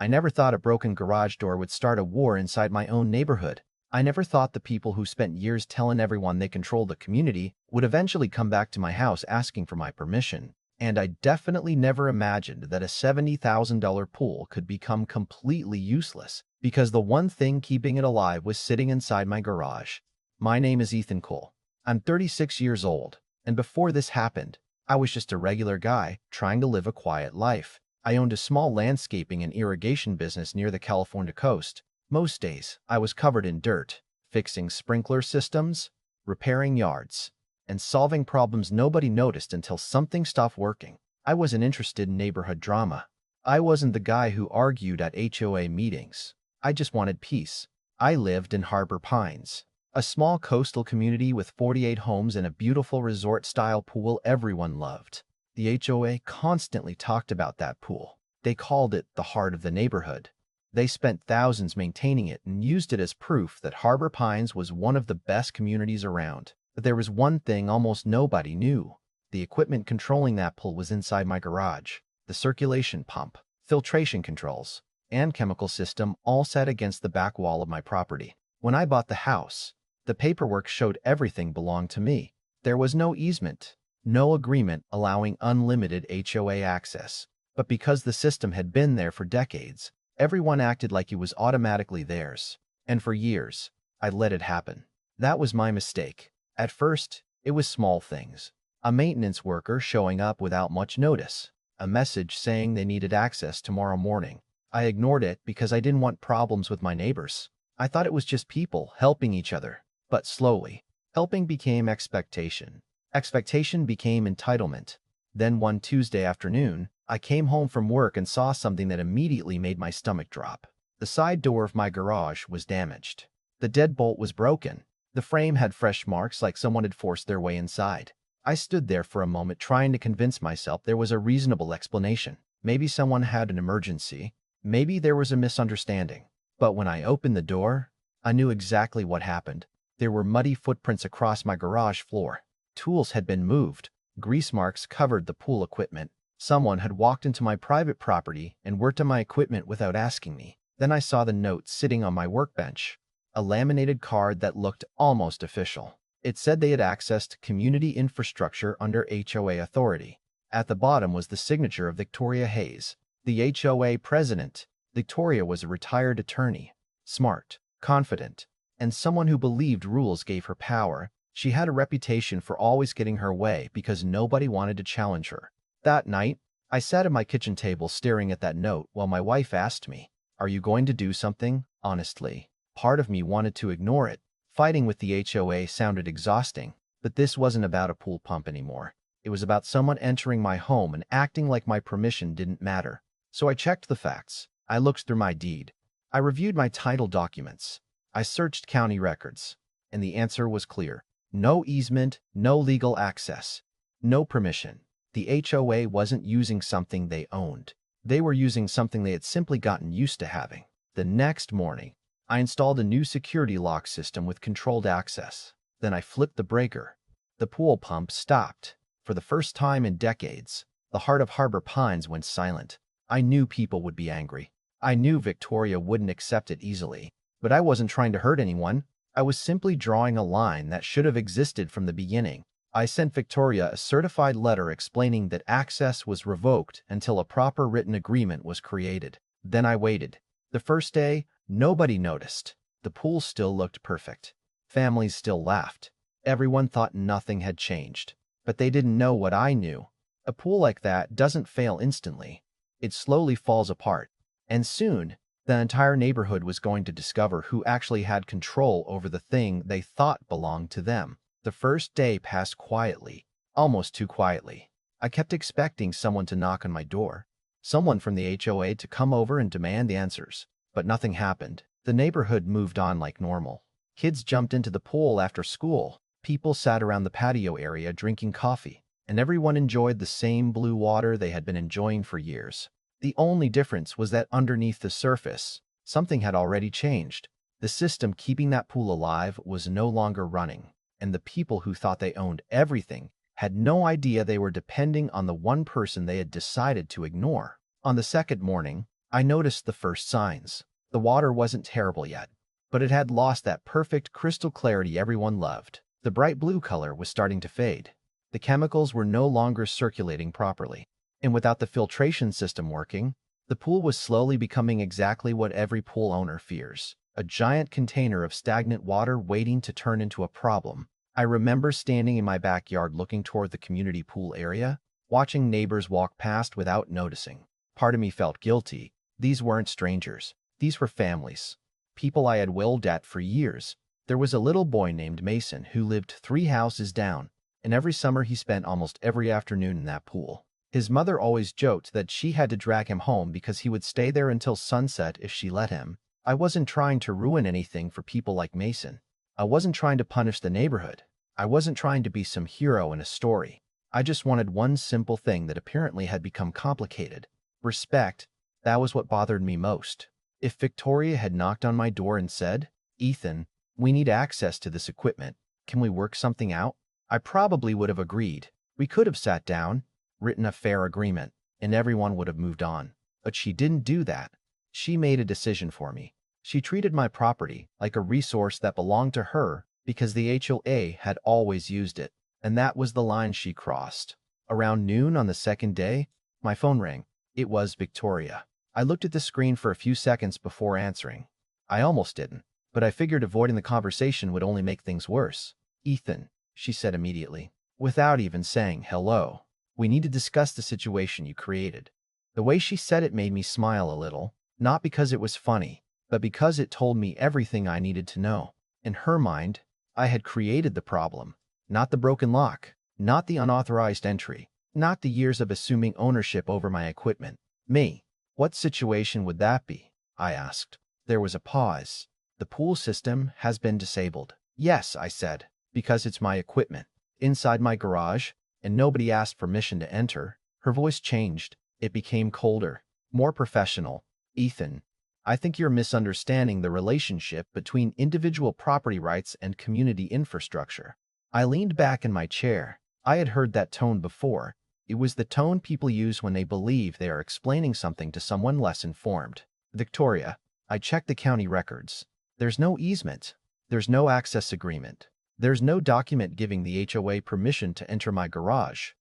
I never thought a broken garage door would start a war inside my own neighborhood. I never thought the people who spent years telling everyone they controlled the community would eventually come back to my house asking for my permission. And I definitely never imagined that a $70,000 pool could become completely useless because the one thing keeping it alive was sitting inside my garage. My name is Ethan Cole. I'm 36 years old, and before this happened, I was just a regular guy trying to live a quiet life. I owned a small landscaping and irrigation business near the California coast. Most days, I was covered in dirt, fixing sprinkler systems, repairing yards, and solving problems nobody noticed until something stopped working. I wasn't interested in neighborhood drama. I wasn't the guy who argued at HOA meetings. I just wanted peace. I lived in Harbor Pines, a small coastal community with 48 homes and a beautiful resort-style pool everyone loved. The HOA constantly talked about that pool. They called it the heart of the neighborhood. They spent thousands maintaining it and used it as proof that Harbor Pines was one of the best communities around. But there was one thing almost nobody knew. The equipment controlling that pool was inside my garage. The circulation pump, filtration controls, and chemical system all sat against the back wall of my property. When I bought the house, the paperwork showed everything belonged to me. There was no easement, no agreement allowing unlimited HOA access. But because the system had been there for decades, everyone acted like it was automatically theirs. And for years, I let it happen. That was my mistake. At first, it was small things. A maintenance worker showing up without much notice. A message saying they needed access tomorrow morning. I ignored it because I didn't want problems with my neighbors. I thought it was just people helping each other. But slowly, helping became expectation. Expectation became entitlement. Then one Tuesday afternoon, I came home from work and saw something that immediately made my stomach drop. The side door of my garage was damaged. The deadbolt was broken. The frame had fresh marks like someone had forced their way inside. I stood there for a moment trying to convince myself there was a reasonable explanation. Maybe someone had an emergency. Maybe there was a misunderstanding. But when I opened the door, I knew exactly what happened. There were muddy footprints across my garage floor. Tools had been moved. Grease marks covered the pool equipment. Someone had walked into my private property and worked on my equipment without asking me. Then I saw the note sitting on my workbench. A laminated card that looked almost official. It said they had accessed community infrastructure under HOA authority. At the bottom was the signature of Victoria Hayes, the HOA president. Victoria was a retired attorney, smart, confident, and someone who believed rules gave her power. She had a reputation for always getting her way because nobody wanted to challenge her. That night, I sat at my kitchen table staring at that note while my wife asked me, "Are you going to do something?" Honestly, part of me wanted to ignore it. Fighting with the HOA sounded exhausting, but this wasn't about a pool pump anymore. It was about someone entering my home and acting like my permission didn't matter. So I checked the facts. I looked through my deed. I reviewed my title documents. I searched county records. And the answer was clear. No easement, no legal access, no permission. The HOA wasn't using something they owned. They were using something they had simply gotten used to having. The next morning, I installed a new security lock system with controlled access. Then I flipped the breaker. The pool pump stopped. For the first time in decades, the heart of Harbor Pines went silent. I knew people would be angry. I knew Victoria wouldn't accept it easily. But I wasn't trying to hurt anyone. I was simply drawing a line that should have existed from the beginning. I sent Victoria a certified letter explaining that access was revoked until a proper written agreement was created. Then I waited. The first day, nobody noticed. The pool still looked perfect. Families still laughed. Everyone thought nothing had changed. But they didn't know what I knew. A pool like that doesn't fail instantly. It slowly falls apart. And soon, the entire neighborhood was going to discover who actually had control over the thing they thought belonged to them. The first day passed quietly, almost too quietly. I kept expecting someone to knock on my door, someone from the HOA to come over and demand answers. But nothing happened. The neighborhood moved on like normal. Kids jumped into the pool after school. People sat around the patio area drinking coffee, and everyone enjoyed the same blue water they had been enjoying for years. The only difference was that underneath the surface, something had already changed. The system keeping that pool alive was no longer running, and the people who thought they owned everything had no idea they were depending on the one person they had decided to ignore. On the second morning, I noticed the first signs. The water wasn't terrible yet, but it had lost that perfect crystal clarity everyone loved. The bright blue color was starting to fade. The chemicals were no longer circulating properly. And without the filtration system working, the pool was slowly becoming exactly what every pool owner fears: a giant container of stagnant water waiting to turn into a problem. I remember standing in my backyard looking toward the community pool area, watching neighbors walk past without noticing. Part of me felt guilty. These weren't strangers. These were families. People I had willed at for years. There was a little boy named Mason who lived 3 houses down, and every summer he spent almost every afternoon in that pool. His mother always joked that she had to drag him home because he would stay there until sunset if she let him. I wasn't trying to ruin anything for people like Mason. I wasn't trying to punish the neighborhood. I wasn't trying to be some hero in a story. I just wanted one simple thing that apparently had become complicated: respect. That was what bothered me most. If Victoria had knocked on my door and said, "Ethan, we need access to this equipment. Can we work something out?" I probably would have agreed. We could have sat down, written a fair agreement, and everyone would have moved on. But she didn't do that. She made a decision for me. She treated my property like a resource that belonged to her because the HOA had always used it, and that was the line she crossed. Around noon on the second day, my phone rang. It was Victoria. I looked at the screen for a few seconds before answering. I almost didn't, but I figured avoiding the conversation would only make things worse. "Ethan," she said immediately, without even saying hello, "we need to discuss the situation you created." The way she said it made me smile a little, not because it was funny, but because it told me everything I needed to know. In her mind, I had created the problem, not the broken lock, not the unauthorized entry, not the years of assuming ownership over my equipment. Me. What situation would that be? I asked. There was a pause. "The pool system has been disabled." "Yes," I said, "because it's my equipment, inside my garage, and nobody asked permission to enter." Her voice changed. It became colder, more professional. "Ethan, I think you're misunderstanding the relationship between individual property rights and community infrastructure." I leaned back in my chair. I had heard that tone before. It was the tone people use when they believe they are explaining something to someone less informed. "Victoria, I checked the county records. There's no easement. There's no access agreement. There's no document giving the HOA permission to enter my garage.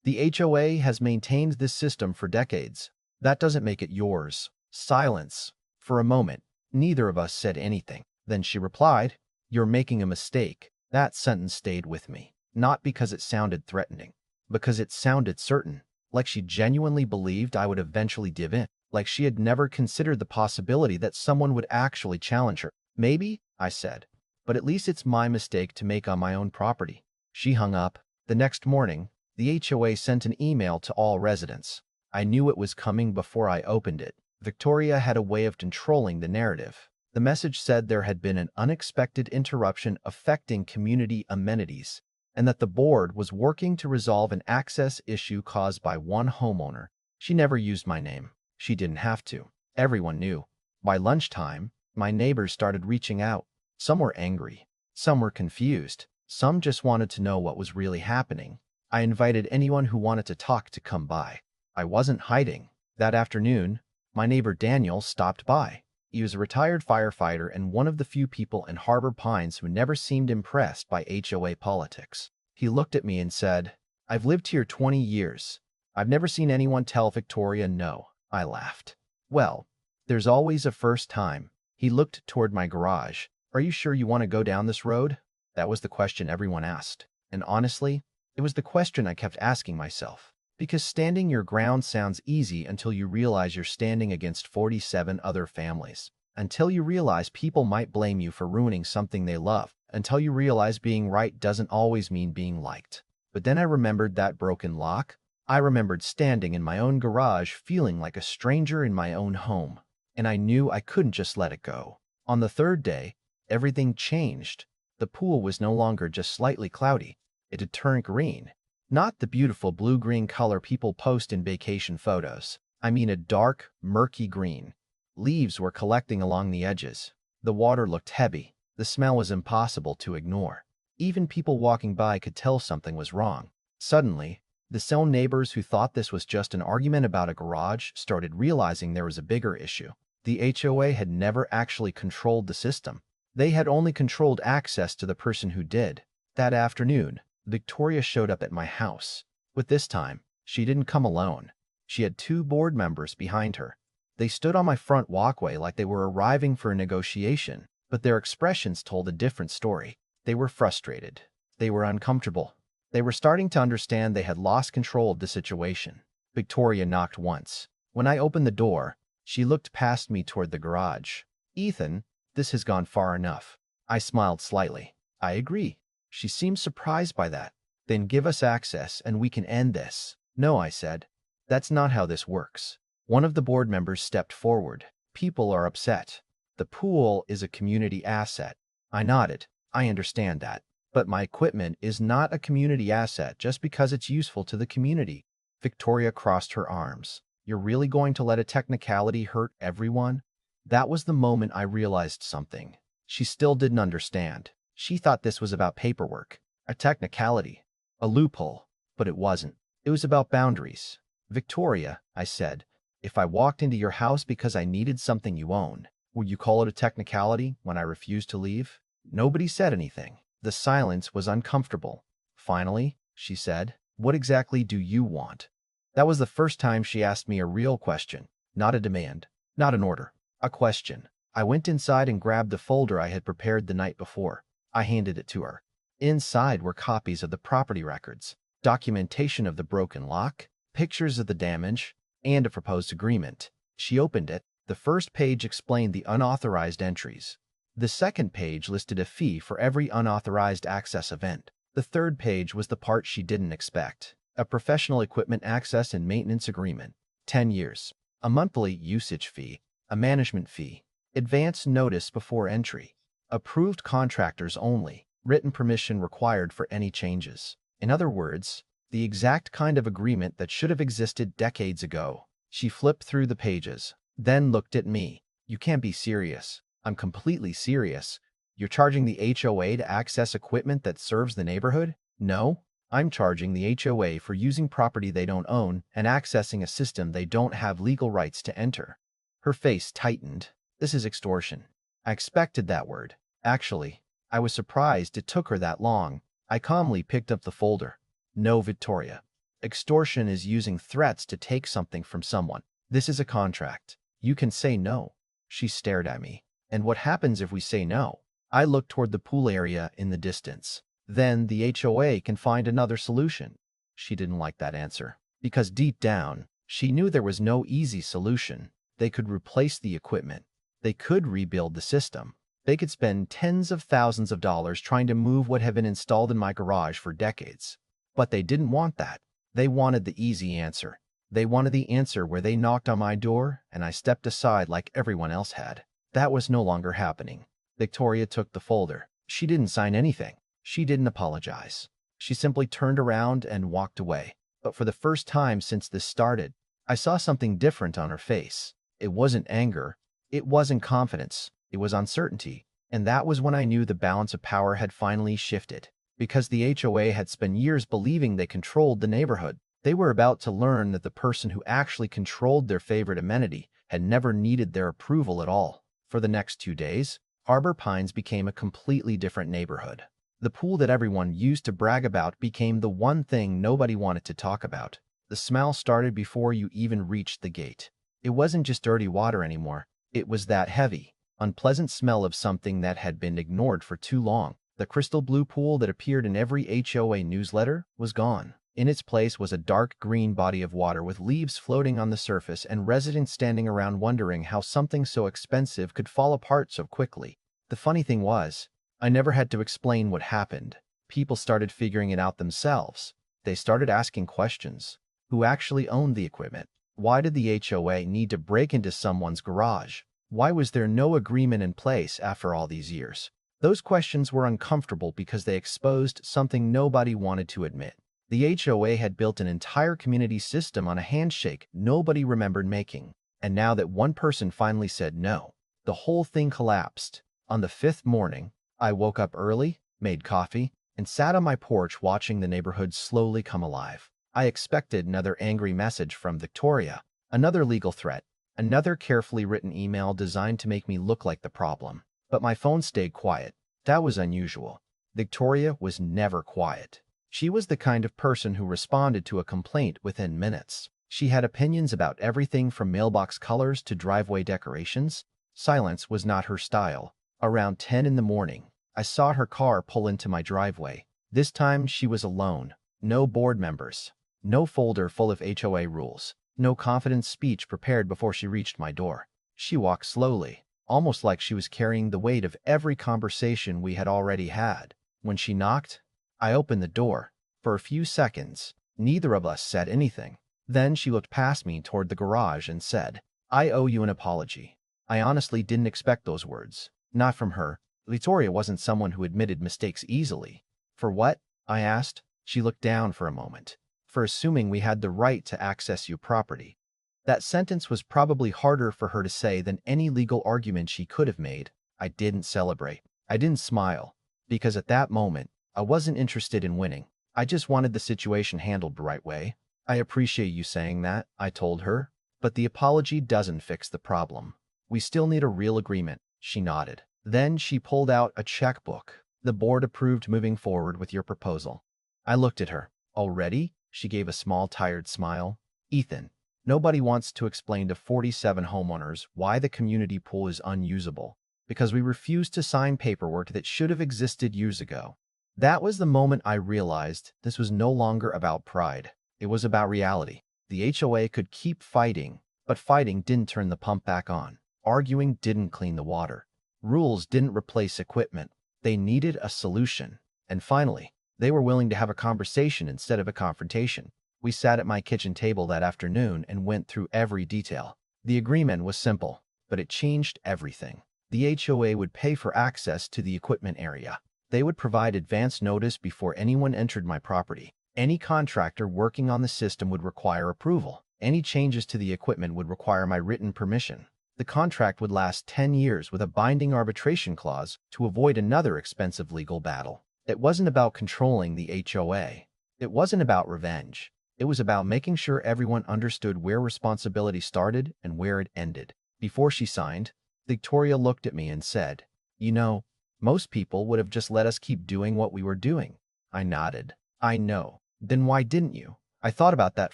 The HOA has maintained this system for decades. That doesn't make it yours." Silence. For a moment, neither of us said anything. Then she replied, "You're making a mistake." That sentence stayed with me, not because it sounded threatening, because it sounded certain, like she genuinely believed I would eventually give in, like she had never considered the possibility that someone would actually challenge her. "Maybe," I said, "but at least it's my mistake to make on my own property." She hung up. The next morning, the HOA sent an email to all residents. I knew it was coming before I opened it. Victoria had a way of controlling the narrative. The message said there had been an unexpected interruption affecting community amenities, and that the board was working to resolve an access issue caused by one homeowner. She never used my name. She didn't have to. Everyone knew. By lunchtime, my neighbors started reaching out. Some were angry. Some were confused. Some just wanted to know what was really happening. I invited anyone who wanted to talk to come by. I wasn't hiding. That afternoon, my neighbor Daniel stopped by. He was a retired firefighter and one of the few people in Harbor Pines who never seemed impressed by HOA politics. He looked at me and said, "I've lived here 20 years. I've never seen anyone tell Victoria no." I laughed. "Well, there's always a first time." He looked toward my garage. "Are you sure you want to go down this road?" That was the question everyone asked. And honestly, it was the question I kept asking myself. Because standing your ground sounds easy until you realize you're standing against 47 other families. Until you realize people might blame you for ruining something they love. Until you realize being right doesn't always mean being liked. But then I remembered that broken lock. I remembered standing in my own garage feeling like a stranger in my own home. And I knew I couldn't just let it go. On the third day, everything changed. The pool was no longer just slightly cloudy. It had turned green. Not the beautiful blue-green color people post in vacation photos. I mean a dark, murky green. Leaves were collecting along the edges. The water looked heavy. The smell was impossible to ignore. Even people walking by could tell something was wrong. Suddenly, The same neighbors who thought this was just an argument about a garage started realizing there was a bigger issue. The HOA had never actually controlled the system. They had only controlled access to the person who did. That afternoon, Victoria showed up at my house. But this time, she didn't come alone. She had 2 board members behind her. They stood on my front walkway like they were arriving for a negotiation, but their expressions told a different story. They were frustrated. They were uncomfortable. They were starting to understand they had lost control of the situation. Victoria knocked once. When I opened the door, she looked past me toward the garage. "Ethan, this has gone far enough." I smiled slightly. "I agree." She seemed surprised by that. "Then give us access and we can end this." "No," I said. "That's not how this works." One of the board members stepped forward. "People are upset. The pool is a community asset." I nodded. "I understand that. But my equipment is not a community asset just because it's useful to the community." Victoria crossed her arms. "You're really going to let a technicality hurt everyone?" That was the moment I realized something. She still didn't understand. She thought this was about paperwork, a technicality, a loophole, but it wasn't. It was about boundaries. "Victoria," I said, "if I walked into your house because I needed something you own, would you call it a technicality when I refused to leave?" Nobody said anything. The silence was uncomfortable. Finally, she said, "What exactly do you want?" That was the first time she asked me a real question, not a demand, not an order, a question. I went inside and grabbed the folder I had prepared the night before. I handed it to her. Inside were copies of the property records, documentation of the broken lock, pictures of the damage, and a proposed agreement. She opened it. The first page explained the unauthorized entries. The second page listed a fee for every unauthorized access event. The third page was the part she didn't expect. A professional equipment access and maintenance agreement. 10 years. A monthly usage fee. A management fee. Advance notice before entry. Approved contractors only. Written permission required for any changes. In other words, the exact kind of agreement that should have existed decades ago. She flipped through the pages, then looked at me. "You can't be serious." "I'm completely serious. You're charging the HOA to access equipment that serves the neighborhood?" "No, I'm charging the HOA for using property they don't own and accessing a system they don't have legal rights to enter." Her face tightened. "This is extortion." I expected that word. Actually, I was surprised it took her that long. I calmly picked up the folder. "No, Victoria. Extortion is using threats to take something from someone. This is a contract. You can say no." She stared at me. "And what happens if we say no?" I looked toward the pool area in the distance. "Then the HOA can find another solution." She didn't like that answer, because deep down, she knew there was no easy solution. They could replace the equipment. They could rebuild the system. They could spend tens of thousands of dollars trying to move what had been installed in my garage for decades. But they didn't want that. They wanted the easy answer. They wanted the answer where they knocked on my door and I stepped aside like everyone else had. That was no longer happening. Victoria took the folder. She didn't sign anything. She didn't apologize. She simply turned around and walked away. But for the first time since this started, I saw something different on her face. It wasn't anger. It wasn't confidence. It was uncertainty. And that was when I knew the balance of power had finally shifted. Because the HOA had spent years believing they controlled the neighborhood, they were about to learn that the person who actually controlled their favorite amenity had never needed their approval at all. For the next 2 days, Arbor Pines became a completely different neighborhood. The pool that everyone used to brag about became the one thing nobody wanted to talk about. The smell started before you even reached the gate. It wasn't just dirty water anymore. It was that heavy, unpleasant smell of something that had been ignored for too long. The crystal blue pool that appeared in every HOA newsletter was gone. In its place was a dark green body of water with leaves floating on the surface and residents standing around wondering how something so expensive could fall apart so quickly. The funny thing was, I never had to explain what happened. People started figuring it out themselves. They started asking questions. Who actually owned the equipment? Why did the HOA need to break into someone's garage? Why was there no agreement in place after all these years? Those questions were uncomfortable because they exposed something nobody wanted to admit. The HOA had built an entire community system on a handshake nobody remembered making. And now that one person finally said no, the whole thing collapsed. On the 5th morning, I woke up early, made coffee, and sat on my porch watching the neighborhood slowly come alive. I expected another angry message from Victoria, another legal threat, another carefully written email designed to make me look like the problem. But my phone stayed quiet. That was unusual. Victoria was never quiet. She was the kind of person who responded to a complaint within minutes. She had opinions about everything from mailbox colors to driveway decorations. Silence was not her style. Around 10 in the morning, I saw her car pull into my driveway. This time she was alone. No board members. No folder full of HOA rules. No confident speech prepared before she reached my door. She walked slowly, almost like she was carrying the weight of every conversation we had already had. When she knocked, I opened the door. For a few seconds, neither of us said anything. Then she looked past me toward the garage and said, "I owe you an apology." I honestly didn't expect those words. Not from her. Victoria wasn't someone who admitted mistakes easily. "For what?" I asked. She looked down for a moment. "For assuming we had the right to access your property." That sentence was probably harder for her to say than any legal argument she could have made. I didn't celebrate. I didn't smile. Because at that moment, I wasn't interested in winning. I just wanted the situation handled the right way. "I appreciate you saying that," I told her. "But the apology doesn't fix the problem. We still need a real agreement." She nodded. Then she pulled out a checkbook. "The board approved moving forward with your proposal." I looked at her. "Already?" She gave a small, tired smile. "Ethan, nobody wants to explain to 47 homeowners why the community pool is unusable, because we refused to sign paperwork that should have existed years ago." That was the moment I realized this was no longer about pride. It was about reality. The HOA could keep fighting, but fighting didn't turn the pump back on. Arguing didn't clean the water. Rules didn't replace equipment. They needed a solution. And finally, they were willing to have a conversation instead of a confrontation. We sat at my kitchen table that afternoon and went through every detail. The agreement was simple, but it changed everything. The HOA would pay for access to the equipment area. They would provide advance notice before anyone entered my property. Any contractor working on the system would require approval. Any changes to the equipment would require my written permission. The contract would last 10 years with a binding arbitration clause to avoid another expensive legal battle. It wasn't about controlling the HOA. It wasn't about revenge. It was about making sure everyone understood where responsibility started and where it ended. Before she signed, Victoria looked at me and said, "You know, most people would have just let us keep doing what we were doing." I nodded. "I know. Then why didn't you?" I thought about that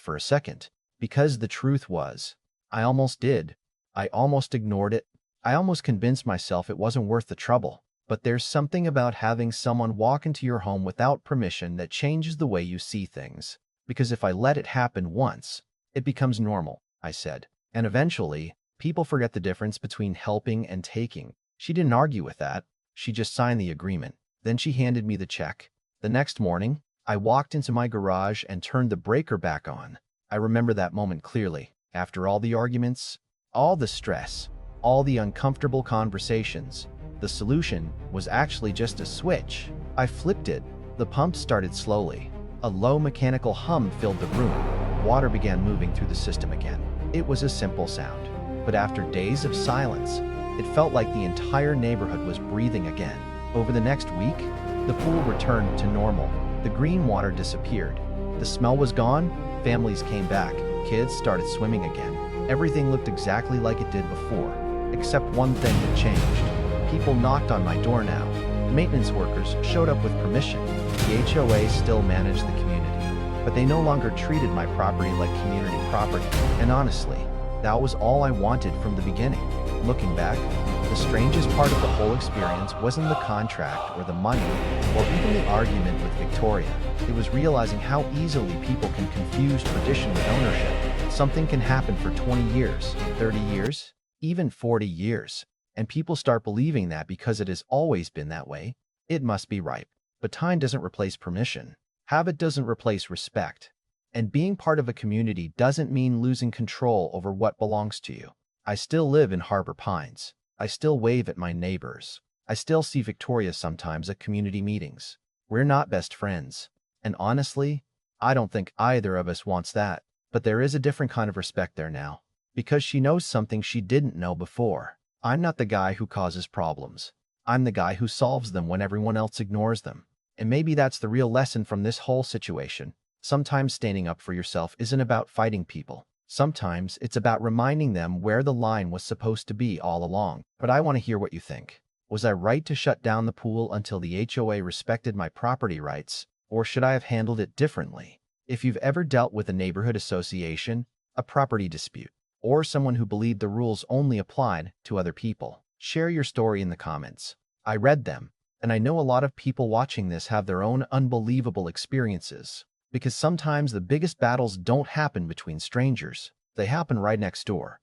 for a second. Because the truth was, I almost did. I almost ignored it. I almost convinced myself it wasn't worth the trouble. But there's something about having someone walk into your home without permission that changes the way you see things. Because if I let it happen once, it becomes normal, I said. And eventually, people forget the difference between helping and taking. She didn't argue with that. She just signed the agreement. Then she handed me the check. The next morning, I walked into my garage and turned the breaker back on. I remember that moment clearly. After all the arguments, all the stress, all the uncomfortable conversations, the solution was actually just a switch. I flipped it. The pump started slowly. A low mechanical hum filled the room. Water began moving through the system again. It was a simple sound. But after days of silence, it felt like the entire neighborhood was breathing again. Over the next week, the pool returned to normal. The green water disappeared. The smell was gone. Families came back. Kids started swimming again. Everything looked exactly like it did before, except one thing had changed. People knocked on my door now. Maintenance workers showed up with permission. The HOA still managed the community, but they no longer treated my property like community property. And honestly, that was all I wanted from the beginning. Looking back, the strangest part of the whole experience wasn't the contract or the money, or even the argument with Victoria. It was realizing how easily people can confuse tradition with ownership. Something can happen for 20 years, 30 years, even 40 years, and people start believing that because it has always been that way, it must be right. But time doesn't replace permission. Habit doesn't replace respect. And being part of a community doesn't mean losing control over what belongs to you. I still live in Harbor Pines. I still wave at my neighbors. I still see Victoria sometimes at community meetings. We're not best friends. And honestly, I don't think either of us wants that. But there is a different kind of respect there now. Because she knows something she didn't know before. I'm not the guy who causes problems. I'm the guy who solves them when everyone else ignores them. And maybe that's the real lesson from this whole situation. Sometimes standing up for yourself isn't about fighting people. Sometimes it's about reminding them where the line was supposed to be all along. But I want to hear what you think. Was I right to shut down the pool until the HOA respected my property rights, or should I have handled it differently? If you've ever dealt with a neighborhood association, a property dispute, or someone who believed the rules only applied to other people, share your story in the comments. I read them, and I know a lot of people watching this have their own unbelievable experiences. Because sometimes the biggest battles don't happen between strangers, they happen right next door.